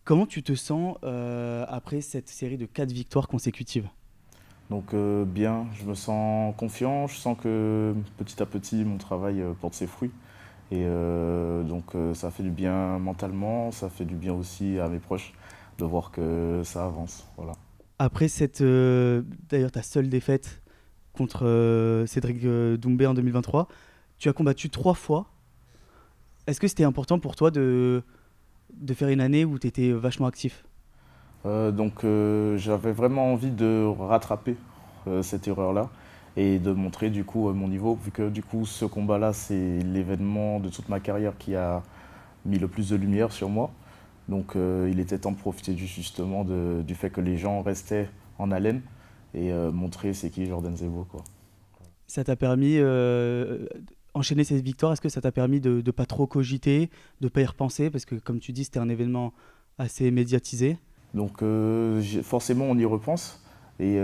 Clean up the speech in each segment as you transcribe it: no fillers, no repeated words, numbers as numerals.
Comment tu te sens après cette série de 4 victoires consécutives? Donc bien, je me sens confiant, je sens que petit à petit mon travail porte ses fruits. Et ça fait du bien mentalement, ça fait du bien aussi à mes proches de voir que ça avance. Voilà. Après cette, d'ailleurs ta seule défaite contre Cédric Doumbé en 2023, tu as combattu 3 fois. Est-ce que c'était important pour toi de faire une année où tu étais vachement actif? J'avais vraiment envie de rattraper cette erreur-là et de montrer du coup mon niveau, vu que du coup ce combat-là c'est l'événement de toute ma carrière qui a mis le plus de lumière sur moi. Il était temps de profiter justement du fait que les gens restaient en haleine et montrer c'est qui Jordan Zebo, quoi. Ça t'a permis, enchaîner ces victoires, est-ce que ça t'a permis de ne pas trop cogiter, de ne pas y repenser? Parce que comme tu dis, c'était un événement assez médiatisé. Forcément on y repense, mais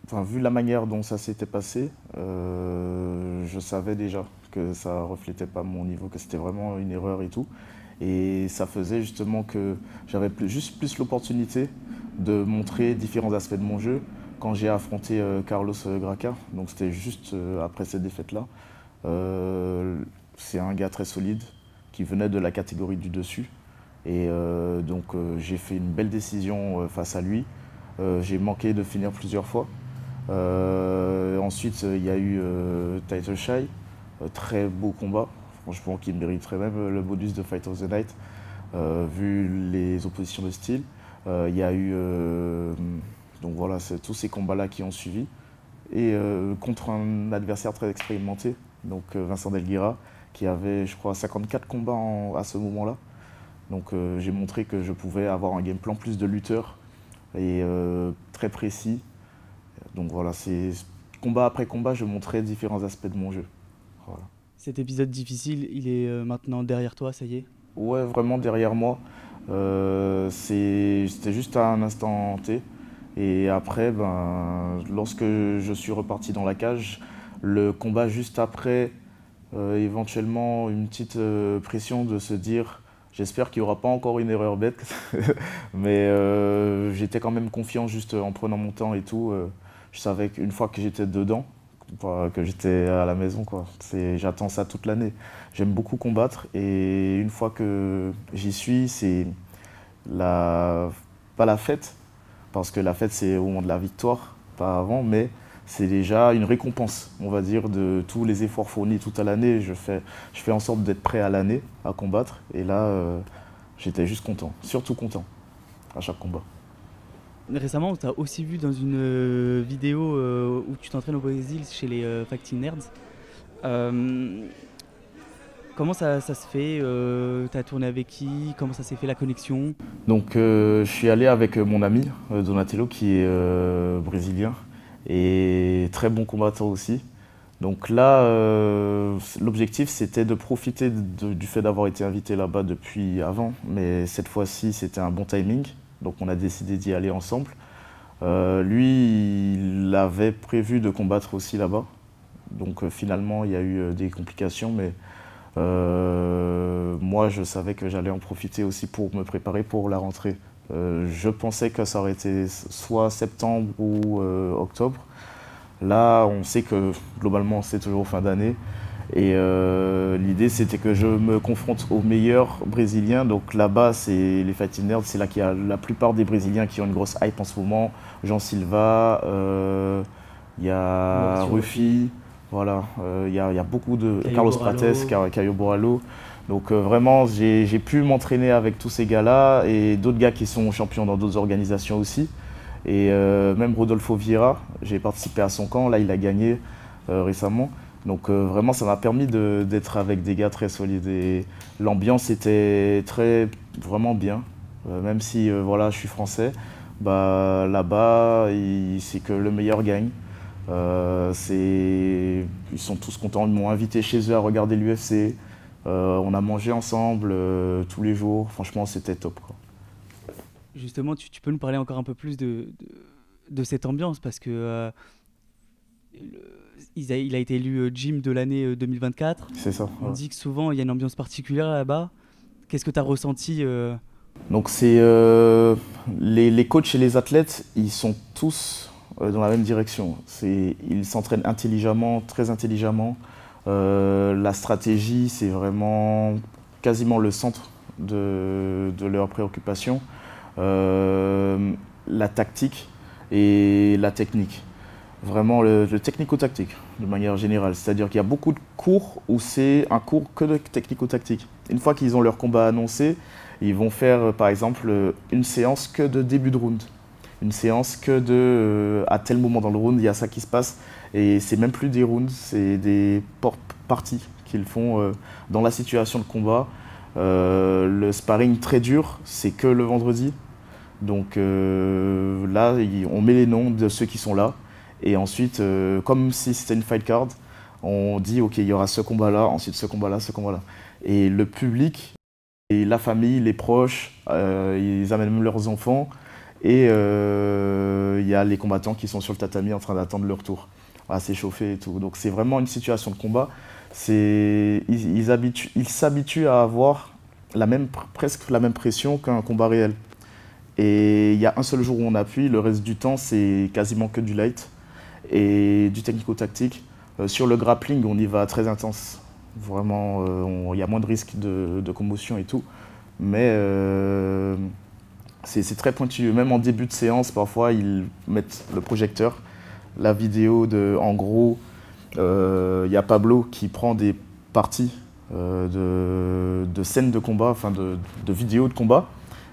enfin, vu la manière dont ça s'était passé, je savais déjà que ça reflétait pas mon niveau, que c'était vraiment une erreur et tout. Et ça faisait justement que j'avais juste plus l'opportunité de montrer différents aspects de mon jeu quand j'ai affronté Carlos Graca. Donc c'était juste après cette défaite-là. Euh, c'est un gars très solide qui venait de la catégorie du dessus. J'ai fait une belle décision face à lui. J'ai manqué de finir plusieurs fois. Ensuite, il y a eu Title Shy, très beau combat, franchement, qui mériterait même le bonus de Fight of the Night, vu les oppositions de style. Il y a eu donc voilà, c'est tous ces combats-là qui ont suivi. Et contre un adversaire très expérimenté, Vincent Delguira, qui avait, je crois, 54 combats à ce moment-là. J'ai montré que je pouvais avoir un game plan plus de lutteur et très précis. Donc voilà, c'est combat après combat, je montrais différents aspects de mon jeu. Voilà. Cet épisode difficile, il est maintenant derrière toi, ça y est? Ouais, vraiment derrière moi. C'était juste à un instant T. Et après, ben, lorsque je suis reparti dans la cage, le combat juste après, éventuellement une petite pression de se dire j'espère qu'il n'y aura pas encore une erreur bête. Mais j'étais quand même confiant juste en prenant mon temps et tout. Je savais qu'une fois que j'étais dedans, que j'étais à la maison, quoi. J'attends ça toute l'année. J'aime beaucoup combattre et une fois que j'y suis, c'est la, pas la fête, parce que la fête c'est au moment de la victoire, pas avant, mais c'est déjà une récompense, on va dire, de tous les efforts fournis toute l'année. Je fais en sorte d'être prêt à l'année à combattre et là, j'étais juste content, surtout content à chaque combat. Récemment, on t'a aussi vu dans une vidéo où tu t'entraînes au Brésil chez les Fighting Nerds. Euh, Comment ça se fait? T'as tourné avec qui? Comment ça s'est fait la connexion? Je suis allé avec mon ami Donatello qui est brésilien et très bon combattant aussi. Donc là, l'objectif c'était de profiter du fait d'avoir été invité là-bas depuis avant, mais cette fois-ci c'était un bon timing, donc on a décidé d'y aller ensemble. Lui, il avait prévu de combattre aussi là-bas, finalement il y a eu des complications, mais moi, je savais que j'allais en profiter aussi pour me préparer pour la rentrée. Je pensais que ça aurait été soit septembre ou octobre. Là, on sait que globalement, c'est toujours fin d'année. Et l'idée, c'était que je me confronte aux meilleurs Brésiliens. Donc là-bas, c'est les Fighting Nerds, c'est là qu'il y a la plupart des Brésiliens qui ont une grosse hype en ce moment. Jean Silva, il y a Mauricio Ruffi, Ruffy, voilà, il y a beaucoup de Caio Carlos Prates, Borralho. Caio Borralho. Vraiment, j'ai pu m'entraîner avec tous ces gars-là et d'autres gars qui sont champions dans d'autres organisations aussi. Et même Rodolfo Vieira, j'ai participé à son camp, là il a gagné récemment. Vraiment, ça m'a permis d'être avec des gars très solides et l'ambiance était vraiment bien. Même si voilà, je suis français, bah, là-bas, c'est que le meilleur gagne. Ils sont tous contents, ils m'ont invité chez eux à regarder l'UFC. On a mangé ensemble tous les jours, franchement c'était top, quoi. Justement, tu peux nous parler encore un peu plus de cette ambiance parce que il a été élu Gym de l'année 2024. C'est ça, On ouais. dit que souvent il y a une ambiance particulière là-bas. Qu'est-ce que tu as ressenti Donc c'est les coachs et les athlètes, ils sont tous dans la même direction. Ils s'entraînent intelligemment, très intelligemment. La stratégie, c'est vraiment quasiment le centre de leurs préoccupations. La tactique et la technique. Vraiment le technico-tactique, de manière générale. C'est-à-dire qu'il y a beaucoup de cours où c'est un cours que de technico-tactique. Une fois qu'ils ont leur combat annoncé, ils vont faire, par exemple, une séance que de début de round. Une séance que de, à tel moment dans le round, il y a ça qui se passe. Et c'est même plus des rounds, c'est des parties qu'ils font dans la situation de combat. Le sparring très dur, c'est que le vendredi. Donc là, on met les noms de ceux qui sont là. Et ensuite, comme si c'était une fight card, on dit ok, il y aura ce combat-là, ensuite ce combat-là, ce combat-là. Et le public, et la famille, les proches, ils amènent même leurs enfants. Et il y a les combattants qui sont sur le tatami en train d'attendre leur tour, à s'échauffer et tout. Donc c'est vraiment une situation de combat. Ils s'habituent à avoir presque la même pression qu'un combat réel. Et il y a un seul jour où on appuie, le reste du temps c'est quasiment que du light et du technico-tactique. Sur le grappling, on y va très intense. Vraiment, il y a moins de risques de commotion et tout. Mais c'est très pointu. Même en début de séance, parfois, ils mettent le projecteur, la vidéo en gros, il y a Pablo qui prend des parties de scènes de combat, enfin de vidéos de combat,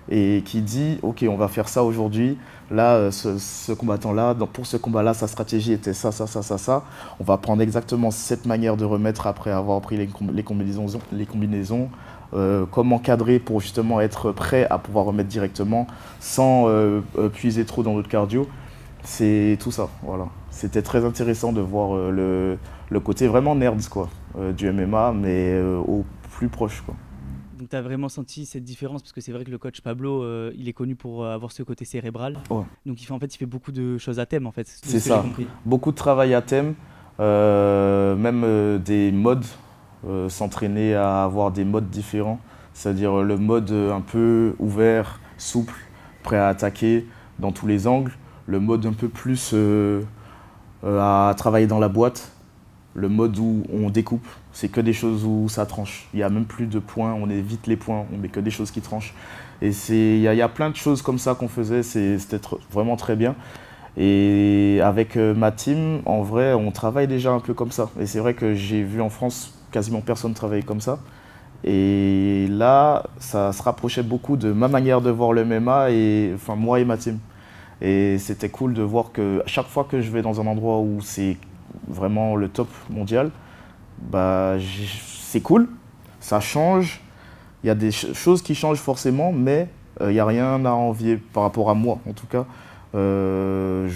et qui dit ok, on va faire ça aujourd'hui. Là, ce combattant-là, pour ce combat-là, sa stratégie était ça, ça, ça, ça, ça. On va prendre exactement cette manière de remettre après avoir pris les combinaisons. Comment cadrer pour justement être prêt à pouvoir remettre directement sans puiser trop dans notre cardio. C'est tout ça, voilà. C'était très intéressant de voir le côté vraiment nerds quoi, du MMA, mais au plus proche, quoi. Donc tu as vraiment senti cette différence parce que c'est vrai que le coach Pablo, il est connu pour avoir ce côté cérébral. Ouais. Donc il fait beaucoup de choses à thème en fait. C'est ça, beaucoup de travail à thème, même des modes, s'entraîner à avoir des modes différents. C'est-à-dire le mode un peu ouvert, souple, prêt à attaquer dans tous les angles. Le mode un peu plus à travailler dans la boîte. Le mode où on découpe, c'est que des choses où ça tranche. Il n'y a même plus de points, on évite les points, on met que des choses qui tranchent. Et il y a plein de choses comme ça qu'on faisait, c'était vraiment très bien. Et avec ma team, en vrai, on travaille déjà un peu comme ça. Et c'est vrai que j'ai vu en France quasiment personne travailler comme ça. Et là, ça se rapprochait beaucoup de ma manière de voir le MMA, enfin moi et ma team. Et c'était cool de voir que chaque fois que je vais dans un endroit où c'est vraiment le top mondial, bah, c'est cool, ça change, il y a des choses qui changent forcément, mais il n'y a rien à envier par rapport à moi en tout cas. Je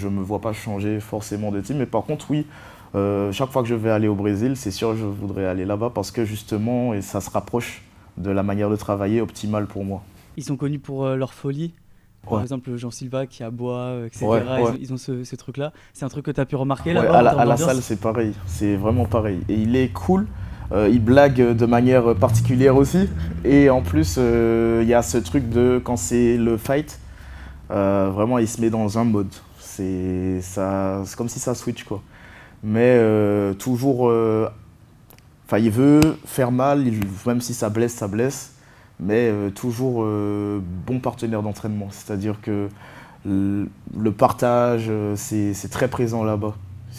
ne me vois pas changer forcément de team, mais par contre oui, chaque fois que je vais aller au Brésil, c'est sûr que je voudrais aller là-bas parce que justement ça se rapproche de la manière de travailler optimale pour moi. Ils sont connus pour leur folie. Par exemple, Jean Silva qui aboie, etc. Ouais. Ils ont ce truc-là. C'est un truc que tu as pu remarquer là-bas à la salle, c'est pareil. C'est vraiment pareil. Et il est cool. Il blague de manière particulière aussi. Et en plus, il y a ce truc de quand c'est le fight, vraiment, il se met dans un mode. C'est comme si ça switch, quoi. Mais toujours... il veut faire mal, même si ça blesse, ça blesse. Mais toujours bon partenaire d'entraînement. C'est-à-dire que le partage, c'est très présent là-bas.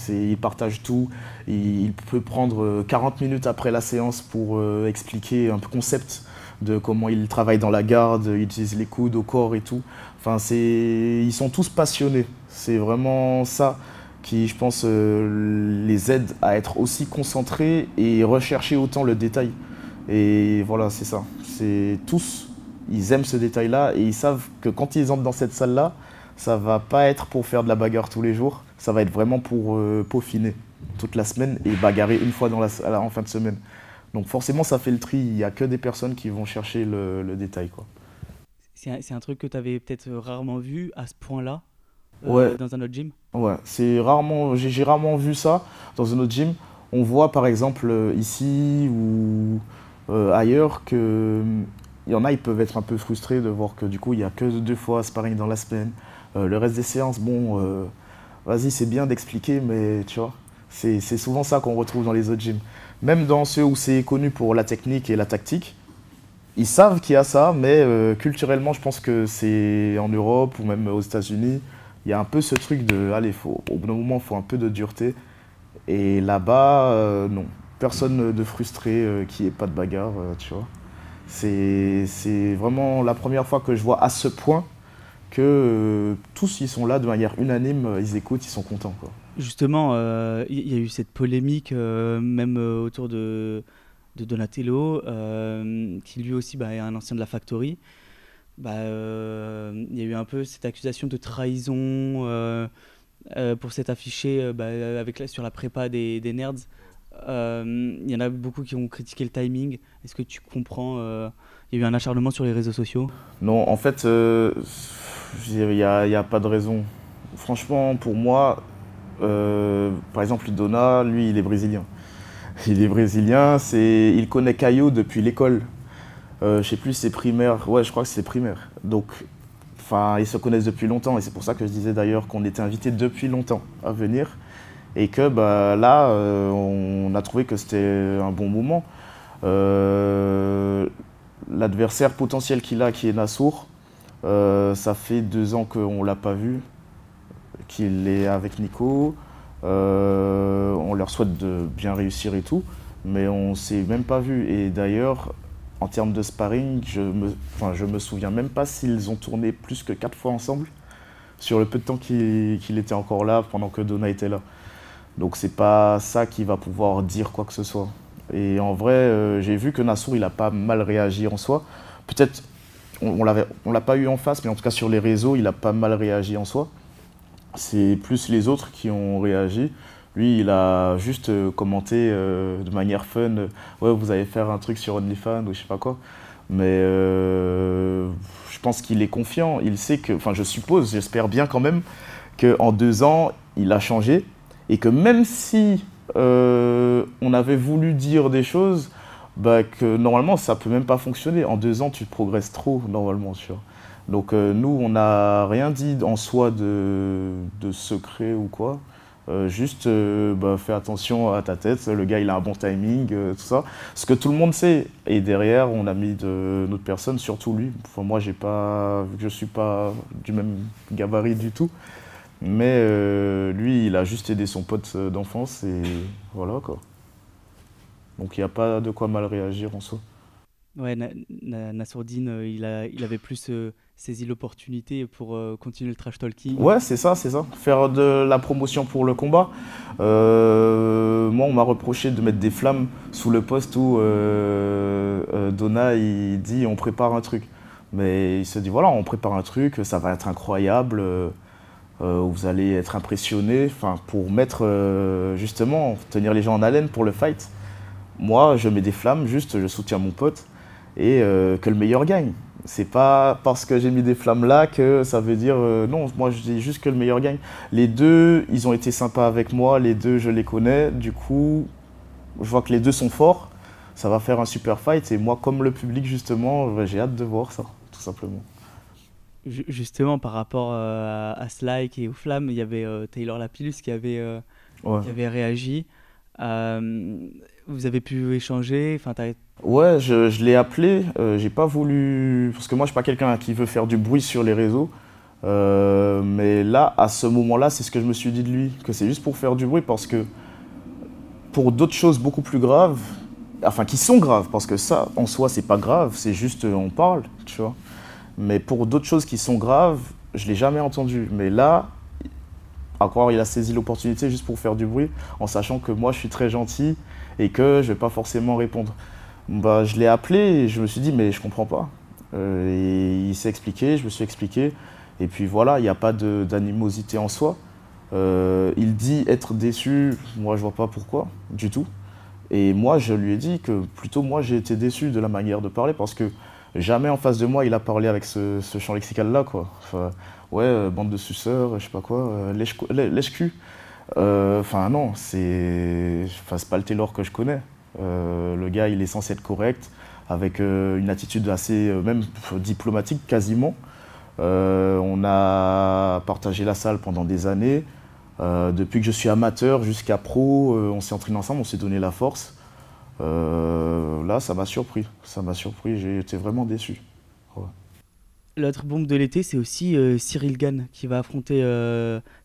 Il partage tout. Il peut prendre 40 minutes après la séance pour expliquer un concept de comment il travaille dans la garde, il utilise les coudes au corps et tout. Enfin, ils sont tous passionnés. C'est vraiment ça qui, je pense, les aide à être aussi concentrés et rechercher autant le détail. Et voilà, c'est ça. Tous, ils aiment ce détail-là et ils savent que quand ils entrent dans cette salle-là, ça va pas être pour faire de la bagarre tous les jours, ça va être vraiment pour peaufiner toute la semaine et bagarrer une fois en fin de semaine. Donc forcément, ça fait le tri. Il n'y a que des personnes qui vont chercher le détail, quoi. C'est un truc que tu avais peut-être rarement vu à ce point-là dans un autre gym. Ouais, j'ai rarement vu ça dans un autre gym. On voit par exemple ici ou ailleurs que il y en a, ils peuvent être un peu frustrés de voir que du coup, il n'y a que 2 fois sparring dans la semaine. Le reste des séances, bon, vas-y, c'est bien d'expliquer, mais tu vois, c'est souvent ça qu'on retrouve dans les autres gyms. Même dans ceux où c'est connu pour la technique et la tactique, ils savent qu'il y a ça, mais culturellement, je pense que c'est en Europe ou même aux États-Unis, il y a un peu ce truc de, allez, au bout d'un moment, il faut un peu de dureté. Et là-bas, non. Personne de frustré qu'il n'y ait pas de bagarre, tu vois. C'est vraiment la première fois que je vois à ce point que tous, ils sont là de manière unanime, ils écoutent, ils sont contents, quoi. Justement, il y a eu cette polémique, même autour de Donatello, qui lui aussi est un ancien de la Factory. Il y a eu un peu cette accusation de trahison pour s'être affiché sur la prépa des nerds. Il y en a beaucoup qui ont critiqué le timing. Est-ce que tu comprends il y a eu un acharnement sur les réseaux sociaux? Non, en fait, il y a pas de raison. Franchement, pour moi, par exemple, Dona, lui, il est brésilien. Il est brésilien, il connaît Caio depuis l'école. Je sais plus, c'est primaire. Ouais, je crois que c'est primaire. Donc, enfin, ils se connaissent depuis longtemps. Et c'est pour ça que je disais d'ailleurs qu'on était invité depuis longtemps à venir. Et que là, on a trouvé que c'était un bon moment. L'adversaire potentiel qu'il a, qui est Nassour, ça fait 2 ans qu'on ne l'a pas vu, qu'il est avec Nico. On leur souhaite de bien réussir et tout, mais on ne s'est même pas vu. Et d'ailleurs, en termes de sparring, je me souviens même pas s'ils ont tourné plus que 4 fois ensemble sur le peu de temps qu'il était encore là pendant que Dona était là. Donc c'est pas ça qui va pouvoir dire quoi que ce soit. Et en vrai, j'ai vu que Nassour, il a pas mal réagi en soi. Peut-être, on l'a pas eu en face, mais en tout cas sur les réseaux, il a pas mal réagi en soi. C'est plus les autres qui ont réagi. Lui, il a juste commenté de manière fun, ouais, vous allez faire un truc sur OnlyFans ou je sais pas quoi. Mais je pense qu'il est confiant. Il sait que, enfin, je suppose, j'espère bien quand même, qu'en 2 ans, il a changé. Et que même si on avait voulu dire des choses, que normalement ça peut même pas fonctionner. En 2 ans, tu progresses trop normalement, tu vois. Donc nous, on n'a rien dit en soi de secret ou quoi. Juste fais attention à ta tête, le gars il a un bon timing, tout ça. Ce que tout le monde sait. Et derrière, on a mis de notre personne, surtout lui. Enfin, moi, vu que je suis pas du même gabarit du tout. Mais lui, il a juste aidé son pote d'enfance et voilà quoi. Donc il n'y a pas de quoi mal réagir en soi. Ouais, Nassourdine, il avait plus saisi l'opportunité pour continuer le trash talking. Ouais, c'est ça, c'est ça. Faire de la promotion pour le combat. Moi, on m'a reproché de mettre des flammes sous le poste où Dona, il dit on prépare un truc. Mais il se dit voilà, on prépare un truc, ça va être incroyable. Vous allez être impressionné, pour mettre justement, tenir les gens en haleine pour le fight. Moi, je mets des flammes, juste je soutiens mon pote et que le meilleur gagne. C'est pas parce que j'ai mis des flammes là que ça veut dire non, moi je dis juste que le meilleur gagne. Les deux, ils ont été sympas avec moi, les deux je les connais, du coup, je vois que les deux sont forts, ça va faire un super fight et moi comme le public justement, j'ai hâte de voir ça, tout simplement. Justement, par rapport à Slyke et aux flammes, il y avait Taylor Lapillus Ouais. qui avait réagi. Vous avez pu échanger, Ouais, je l'ai appelé, j'ai pas voulu. Parce que moi, je suis pas quelqu'un qui veut faire du bruit sur les réseaux. Mais là, à ce moment-là, c'est ce que je me suis dit de lui, que c'est juste pour faire du bruit, parce que pour d'autres choses beaucoup plus graves, enfin qui sont graves, parce que ça, en soi, c'est pas grave, c'est juste on parle, tu vois. Mais pour d'autres choses qui sont graves, je l'ai jamais entendu. Mais là, à croire, il a saisi l'opportunité juste pour faire du bruit, en sachant que moi, je suis très gentil et que je vais pas forcément répondre. Je l'ai appelé et je me suis dit, mais je comprends pas. Et il s'est expliqué, je me suis expliqué. Et puis voilà, il n'y a pas d'animosité en soi. Il dit être déçu, moi je vois pas pourquoi, du tout. Et moi, je lui ai dit que plutôt moi, j'ai été déçu de la manière de parler parce que jamais en face de moi, il a parlé avec ce champ lexical-là, quoi. Enfin, ouais, bande de suceurs, je sais pas quoi, lèche-cul. Enfin non, c'est pas le Taylor que je connais. Le gars, il est censé être correct, avec une attitude assez, même diplomatique quasiment. On a partagé la salle pendant des années. Depuis que je suis amateur jusqu'à pro, on s'est entraîné ensemble, on s'est donné la force. Là, ça m'a surpris. Ça m'a surpris, j'ai été vraiment déçu. Ouais. L'autre bombe de l'été, c'est aussi Cyril Gane qui va affronter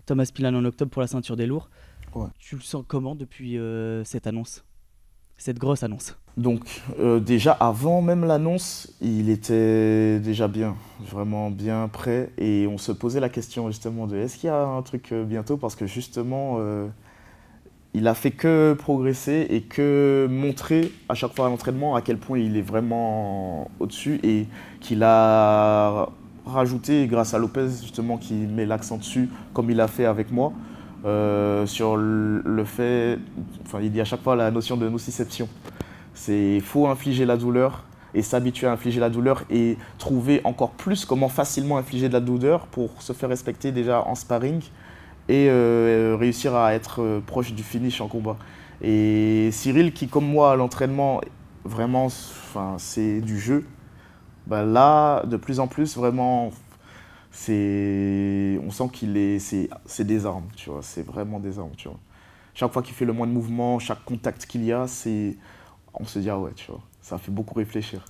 Thomas Pilan en octobre pour la ceinture des lourds. Ouais. Tu le sens comment depuis cette annonce, cette grosse annonce? Donc déjà avant même l'annonce, il était déjà bien, vraiment bien prêt. Et on se posait la question justement de est-ce qu'il y a un truc bientôt? Parce que justement, il a fait que progresser et que montrer à chaque fois à l'entraînement à quel point il est vraiment au-dessus et qu'il a rajouté grâce à Lopez justement qui met l'accent dessus comme il a fait avec moi sur le fait, enfin il dit à chaque fois la notion de nociception. Il faut infliger la douleur et s'habituer à infliger la douleur et trouver encore plus comment facilement infliger de la douleur pour se faire respecter déjà en sparring et réussir à être proche du finish en combat. Et Cyril, qui comme moi à l'entraînement, vraiment, enfin, c'est du jeu, bah là, de plus en plus, vraiment, on sent c'est des armes, tu vois, c'est vraiment des armes, tu vois. Chaque fois qu'il fait le moins de mouvements, chaque contact qu'il y a, on se dit, ah ouais, tu vois, ça fait beaucoup réfléchir.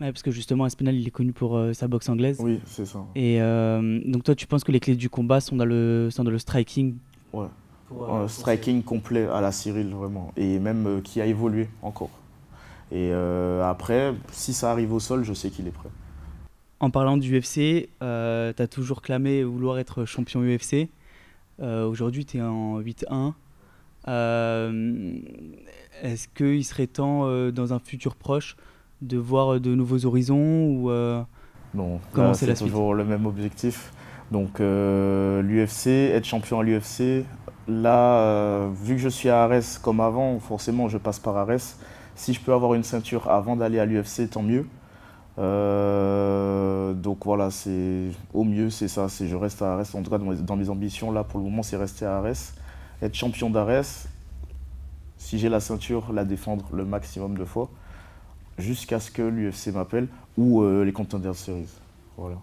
Ouais, parce que justement, Aspinall, il est connu pour sa boxe anglaise. Oui, c'est ça. Et donc toi, tu penses que les clés du combat sont dans le striking? Ouais. Striking complet à la Cyril, vraiment. Et même qui a évolué encore. Et après, si ça arrive au sol, je sais qu'il est prêt. En parlant du UFC, tu as toujours clamé vouloir être champion UFC. Aujourd'hui, tu es en 8-1. Est-ce qu'il serait temps, dans un futur proche, de voir de nouveaux horizons ou Non, comment c'est la suite? toujours le même objectif. Donc l'UFC, être champion à l'UFC, là, vu que je suis à Arès comme avant, forcément je passe par Arès. Si je peux avoir une ceinture avant d'aller à l'UFC, tant mieux. Donc voilà, au mieux c'est ça, je reste à Arès. En tout cas dans mes ambitions là pour le moment c'est rester à Arès, être champion d'Arès, si j'ai la ceinture, la défendre le maximum de fois, jusqu'à ce que l'UFC m'appelle ou les Contender Series. Voilà.